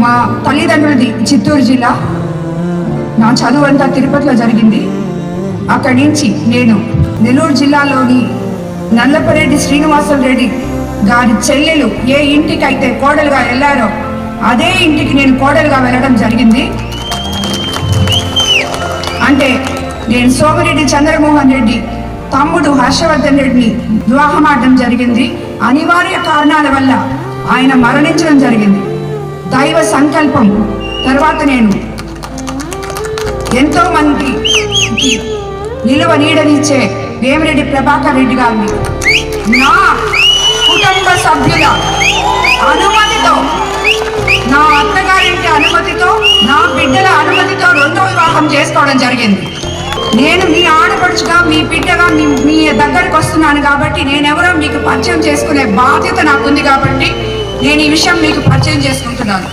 మా తల్లిదండ్రులది చిత్తూరు జిల్లా. నా చదువు అంతా తిరుపతిలో జరిగింది. అక్కడి నుంచి నేను నెల్లూరు జిల్లాలోని నల్లపరెడ్డి శ్రీనివాసరెడ్డి గారి చెల్లెలు ఏ ఇంటికి అయితే కోడలుగా వెళ్ళారో అదే ఇంటికి నేను కోడలుగా వెళ్ళడం జరిగింది. అంటే నేను సోమిరెడ్డి చంద్రమోహన్ రెడ్డి తమ్ముడు హర్షవర్ధన్ రెడ్డిని వివాహం ఆడడం జరిగింది. అనివార్య కారణాల వల్ల ఆయన మరణించడం జరిగింది. దైవ సంకల్పం తర్వాత నేను ఎంతో మందికి నిలువ నీడనిచ్చే వేమిరెడ్డి ప్రభాకర్ రెడ్డి గారిని నా కుటుంబ సభ్యుల అనుమతితో, నా అత్తగారింటి అనుమతితో, నా బిడ్డల అనుమతితో రెండో వివాహం చేసుకోవడం జరిగింది. నేను మీ ఆడపడుచుగా, మీ బిడ్డగా మీ దగ్గరకు వస్తున్నాను కాబట్టి నేనెవరో మీకు పరిచయం చేసుకునే బాధ్యత నాకుంది కాబట్టి నేను ఈ విషయం మీకు పరిచయం చేసుకుంటున్నాను.